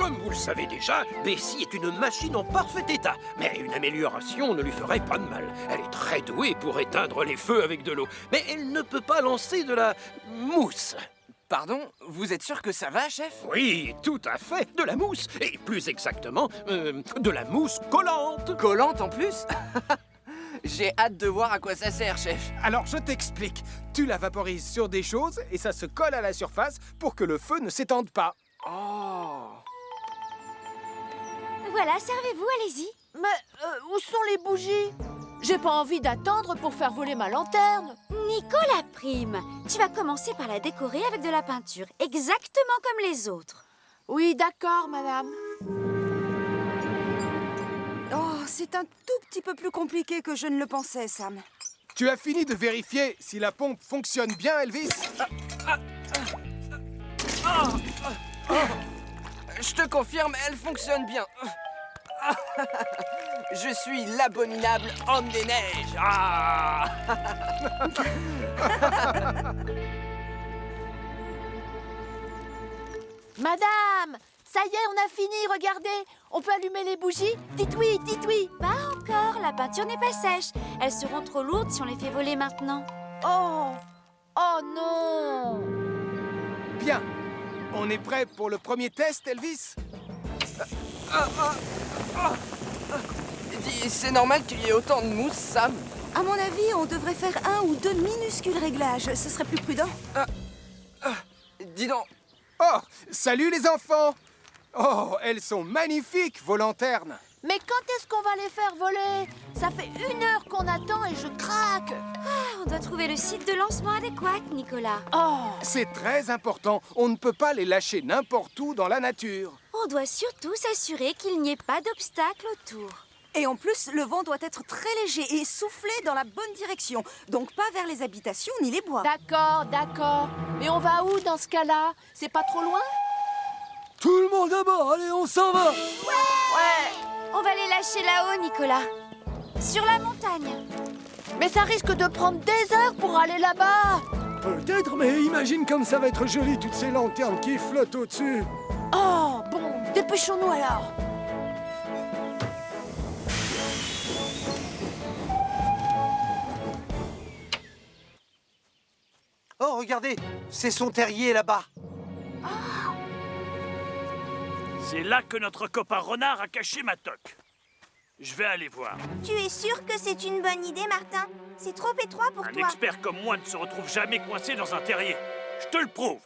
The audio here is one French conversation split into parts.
Comme vous le savez déjà, Bessie est une machine en parfait état. Mais une amélioration ne lui ferait pas de mal. Elle est très douée pour éteindre les feux avec de l'eau. Mais elle ne peut pas lancer de la mousse. Pardon, vous êtes sûr que ça va, chef? Oui, tout à fait, de la mousse. Et plus exactement, de la mousse collante. Collante en plus? J'ai hâte de voir à quoi ça sert, chef. Alors je t'explique. Tu la vaporises sur des choses et ça se colle à la surface pour que le feu ne s'étende pas. Oh. Voilà, servez-vous, allez-y. Mais où sont les bougies? J'ai pas envie d'attendre pour faire voler ma lanterne. Nicolas Prime, tu vas commencer par la décorer avec de la peinture, exactement comme les autres. Oui, d'accord, madame. Oh, c'est un tout petit peu plus compliqué que je ne le pensais, Sam. Tu as fini de vérifier si la pompe fonctionne bien, Elvis? Je te confirme, elle fonctionne bien. Je suis l'abominable homme des neiges. Ah. Madame, ça y est, on a fini, regardez. On peut allumer les bougies? Dites oui, dites oui. Pas encore, la peinture n'est pas sèche. Elles seront trop lourdes si on les fait voler maintenant. Oh, oh non. Bien. On est prêt pour le premier test, Elvis? Dis, c'est normal qu'il y ait autant de mousse, Sam? À mon avis, on devrait faire 1 ou 2 minuscules réglages. Ce serait plus prudent. Dis donc. Oh, salut les enfants! Oh, elles sont magnifiques, vos lanternes! Mais quand est-ce qu'on va les faire voler? Ça fait 1 heure qu'on attend et je craque. On doit trouver le site de lancement adéquat, Nicolas. Oh. C'est très important. On ne peut pas les lâcher n'importe où dans la nature. On doit surtout s'assurer qu'il n'y ait pas d'obstacle autour. Et en plus, le vent doit être très léger et souffler dans la bonne direction. Donc pas vers les habitations ni les bois. D'accord, d'accord. Mais on va où dans ce cas-là? C'est pas trop loin? Tout le monde à bord, allez, on s'en va! On va les lâcher là-haut, Nicolas. Sur la montagne. Mais ça risque de prendre des heures pour aller là-bas. Peut-être, mais imagine comme ça va être joli, toutes ces lanternes qui flottent au-dessus. Oh, bon, dépêchons-nous alors. Oh, regardez, c'est son terrier là-bas. C'est là que notre copain renard a caché ma toque. Je vais aller voir. Tu es sûr que c'est une bonne idée, Martin? C'est trop étroit pour Un expert comme moi ne se retrouve jamais coincé dans un terrier. Je te le prouve.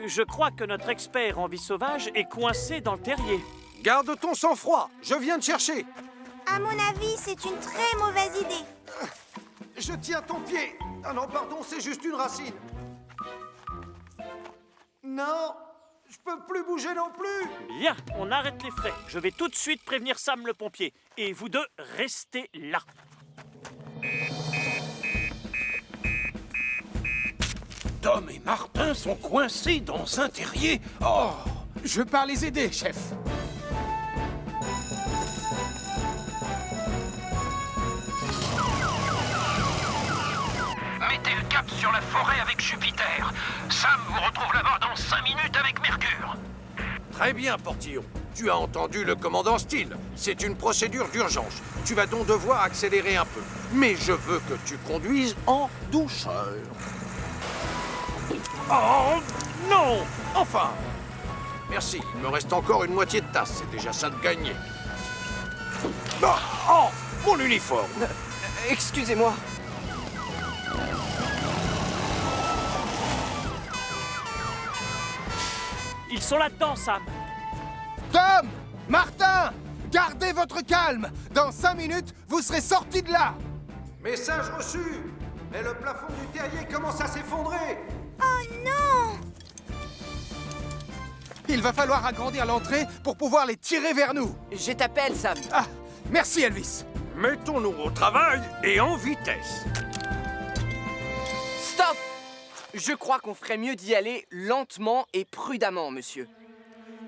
Je crois que notre expert en vie sauvage est coincé dans le terrier. Garde ton sang-froid, je viens te chercher. À mon avis, c'est une très mauvaise idée. Je tiens ton pied. Ah non, pardon, c'est juste une racine. Non, je peux plus bouger non plus. Bien, on arrête les frais. Je vais tout de suite prévenir Sam le pompier. Et vous deux, restez là. Tom et Martin sont coincés dans un terrier. Oh! Je pars les aider, chef. Mettez le cap sur la forêt avec Jupiter. Sam vous retrouve là-bas dans 5 minutes avec Mercure. Très bien, Portillon. Tu as entendu le commandant Steele. C'est une procédure d'urgence. Tu vas donc devoir accélérer un peu. Mais je veux que tu conduises en douceur. Oh non! Enfin! Merci, il me reste encore une moitié de tasse. C'est déjà ça de gagné. Ah, oh! Mon uniforme! Excusez-moi. Ils sont là-dedans, Sam. Tom! Martin! Gardez votre calme! Dans 5 minutes, vous serez sortis de là! Message reçu. Mais le plafond du terrier commence à s'effondrer. Oh non! Il va falloir agrandir l'entrée pour pouvoir les tirer vers nous. Je t'appelle, Sam. Ah, merci Elvis. Mettons-nous au travail et en vitesse. Stop! Je crois qu'on ferait mieux d'y aller lentement et prudemment, monsieur.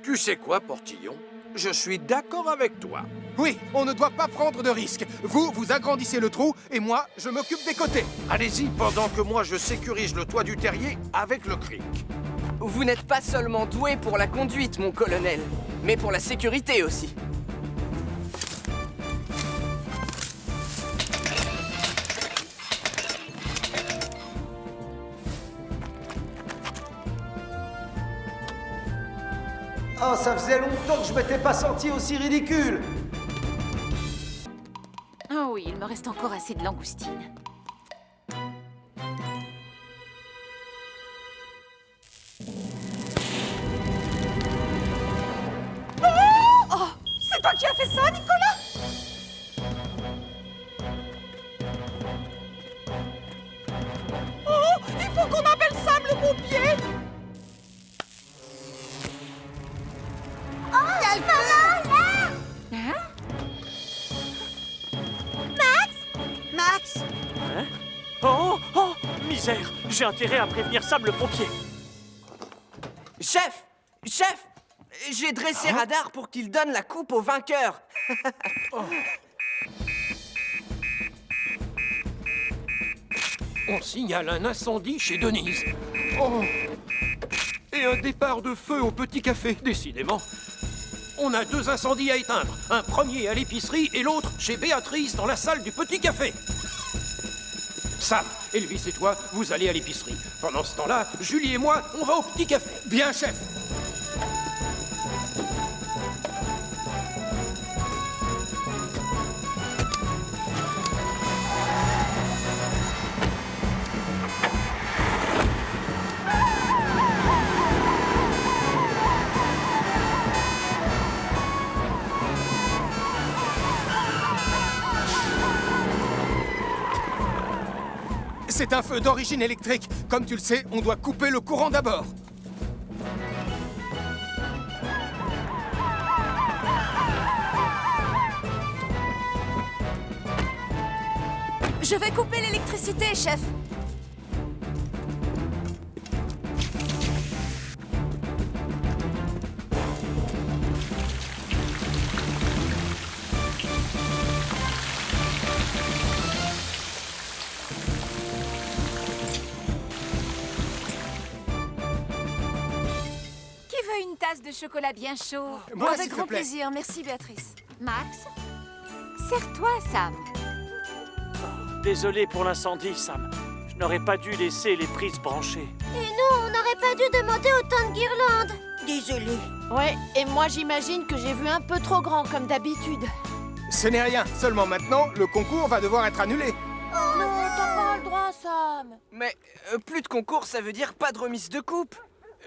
Tu sais quoi, Portillon? Je suis d'accord avec toi. Oui, on ne doit pas prendre de risques. Vous agrandissez le trou et moi, je m'occupe des côtés. Allez-y pendant que moi je sécurise le toit du terrier avec le cric. Vous n'êtes pas seulement doué pour la conduite, mon colonel, mais pour la sécurité aussi. Oh, ça faisait longtemps que je m'étais pas senti aussi ridicule. Oh oui, il me reste encore assez de langoustines. Oh, c'est toi qui as fait ça, Nicolas? Oh, il faut qu'on appelle Sam le pompier. Max? Hein? Oh, oh, misère! J'ai intérêt à prévenir Sam le pompier. Chef! Chef! J'ai dressé Radar pour qu'il donne la coupe au vainqueur. On signale un incendie chez Denise. Oh. Et un départ de feu au petit café, décidément. On a 2 incendies à éteindre. Un premier à l'épicerie et l'autre chez Béatrice dans la salle du petit café. Sam, Elvis et toi, vous allez à l'épicerie. Pendant ce temps-là, Julie et moi, on va au petit café. Bien, chef. C'est un feu d'origine électrique. Comme tu le sais, on doit couper le courant d'abord. Je vais couper l'électricité, chef. Une tasse de chocolat bien chaud. Moi, Avec s'il te grand plaît. plaisir, merci Béatrice. Max, serre-toi, Sam. Désolé pour l'incendie, Sam. Je n'aurais pas dû laisser les prises branchées. Et nous, on n'aurait pas dû demander autant de guirlandes. Désolée. Ouais, et moi j'imagine que j'ai vu un peu trop grand comme d'habitude. Ce n'est rien. Seulement maintenant, le concours va devoir être annulé. Non, t'as pas le droit, Sam. Mais plus de concours, ça veut dire pas de remise de coupe.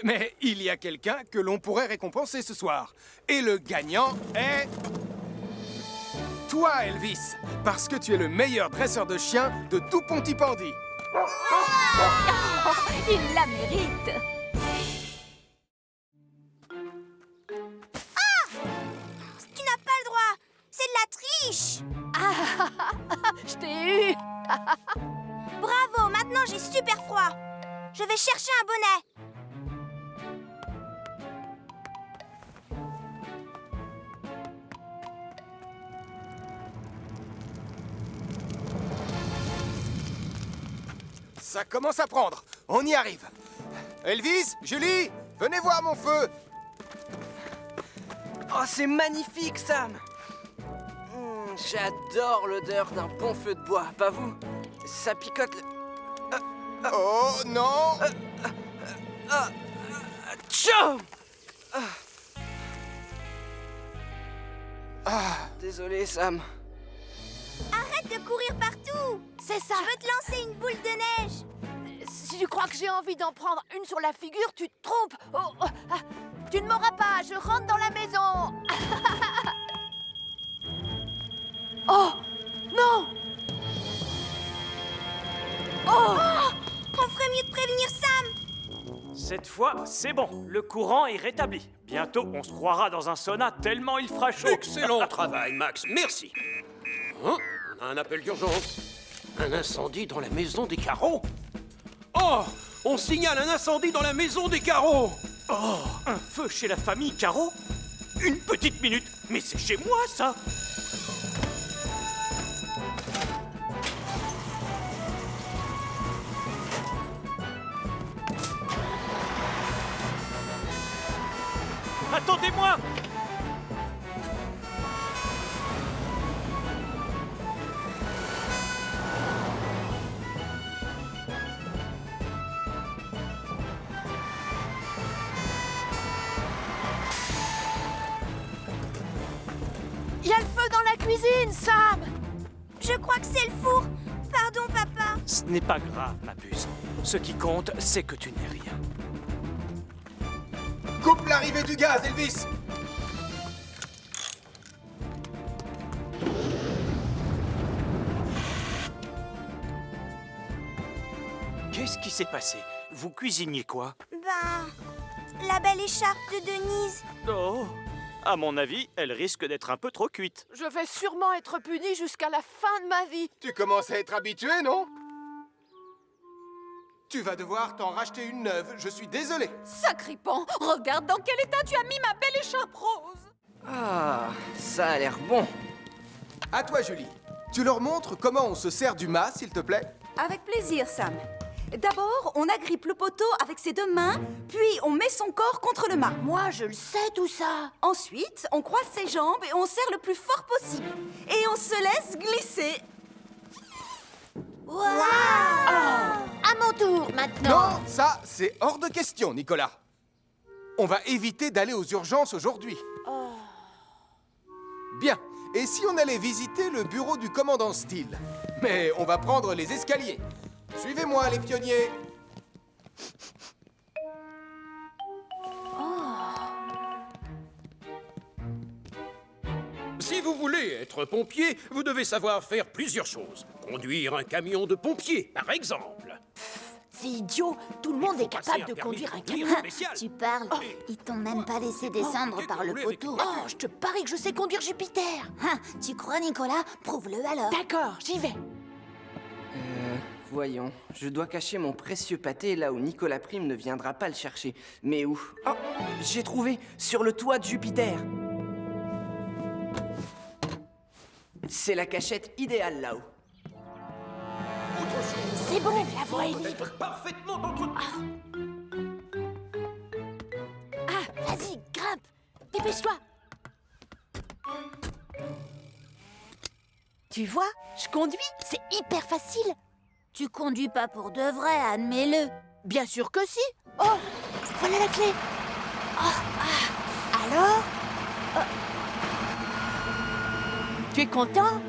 Mais il y a quelqu'un que l'on pourrait récompenser ce soir. Et le gagnant est... toi, Elvis. Parce que tu es le meilleur dresseur de chiens de tout Pontypandy. Il la mérite. Tu n'as pas le droit. C'est de la triche. Je t'ai eu. Bravo, maintenant j'ai super froid. Je vais chercher un bonnet. Ça commence à prendre. On y arrive. Elvis, Julie, venez voir mon feu. Oh, c'est magnifique, Sam! J'adore l'odeur d'un bon feu de bois, pas vous? Ça picote le... Oh non. Tchou! Ah, Désolé, Sam. Arrête de courir partout. C'est ça. Je veux te lancer une boule de neige. Si tu crois que j'ai envie d'en prendre une sur la figure, tu te trompes. Tu ne m'auras pas, je rentre dans la maison. Oh non. Oh, On ferait mieux de prévenir Sam. Cette fois, c'est bon. Le courant est rétabli. Bientôt, on se croira dans un sauna tellement il fera chaud. Excellent travail, Max. Merci. Hein? On a un appel d'urgence. Un incendie dans la maison des carreaux. Oh! On signale un incendie dans la maison des carreaux. Oh, un feu chez la famille Caro? Une petite minute. Mais c'est chez moi, ça. Attendez-moi! Il y a le feu dans la cuisine, Sam! Je crois que c'est le four. Pardon, papa. Ce n'est pas grave, ma puce. Ce qui compte, c'est que tu n'es rien. Coupe l'arrivée du gaz, Elvis! Qu'est-ce qui s'est passé? Vous cuisiniez quoi? Ben, la belle écharpe de Denise. Oh, à mon avis, elle risque d'être un peu trop cuite. Je vais sûrement être punie jusqu'à la fin de ma vie. Tu commences à être habitué, non? Tu vas devoir t'en racheter une neuve, je suis désolé. Sacripant, regarde dans quel état tu as mis ma belle écharpe rose. Ah, ça a l'air bon. À toi, Julie. Tu leur montres comment on se sert du mât, s'il te plaît? Avec plaisir, Sam. D'abord, on agrippe le poteau avec ses deux mains, puis on met son corps contre le mât. Moi, je le sais tout ça. Ensuite, on croise ses jambes et on serre le plus fort possible. Et on se laisse glisser. Wow. À mon tour, maintenant. Non, ça, c'est hors de question, Nicolas. On va éviter d'aller aux urgences aujourd'hui. Bien. Et si on allait visiter le bureau du commandant Steele? Mais on va prendre les escaliers. Suivez-moi, les pionniers. Si vous voulez être pompier, vous devez savoir faire plusieurs choses. Conduire un camion de pompiers, par exemple. C'est idiot. Tout le monde est capable de conduire un camion. spécial. Tu parles. Ils t'ont même pas laissé descendre par le poteau. Oh, je te parie que je sais conduire Jupiter. Tu crois, Nicolas? Prouve-le alors. D'accord, j'y vais. Voyons, je dois cacher mon précieux pâté là où Nicolas Prime ne viendra pas le chercher. Mais où? Oh, j'ai trouvé, sur le toit de Jupiter. C'est la cachette idéale là-haut. C'est bon, la voie est libre. Parfaitement entretenu. Ah, vas-y, grimpe. Dépêche-toi. Tu vois, je conduis, c'est hyper facile. Tu conduis pas pour de vrai, admets-le. Bien sûr que si. Oh, voilà la clé. Alors Tu es content?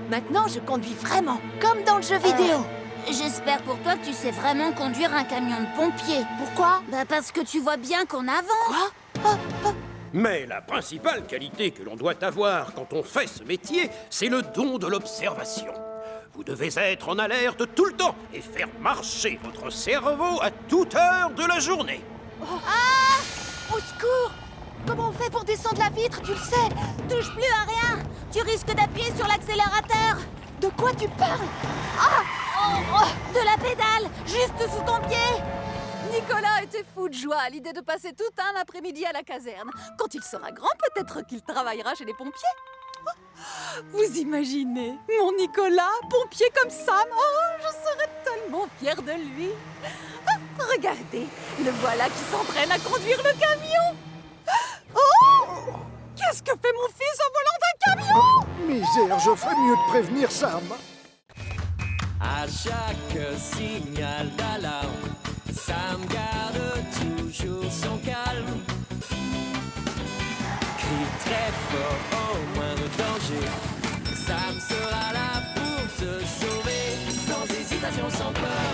Maintenant, je conduis vraiment, comme dans le jeu vidéo. J'espère pour toi que tu sais vraiment conduire un camion de pompiers. Pourquoi? Bah parce que tu vois bien qu'on avance. Quoi? Mais la principale qualité que l'on doit avoir quand on fait ce métier, c'est le don de l'observation. Vous devez être en alerte tout le temps et faire marcher votre cerveau à toute heure de la journée. Au secours! Comment on fait pour descendre la vitre, tu le sais? Touche plus à rien. Tu risques d'appuyer sur l'accélérateur. De quoi tu parles? De la pédale, juste sous ton pied. Nicolas était fou de joie à l'idée de passer tout un après-midi à la caserne. Quand il sera grand, peut-être qu'il travaillera chez les pompiers. Vous imaginez mon Nicolas, pompier comme Sam? Oh, je serais tellement fière de lui. Ah, regardez, le voilà qui s'entraîne à conduire le camion. Oh! Qu'est-ce que fait mon fils en volant d'un camion? Misère, je ferais mieux de prévenir Sam. À chaque signal d'alarme, Sam garde toujours son calme. Crie très fort au moindre danger, Sam sera là pour te sauver, sans hésitation, sans peur.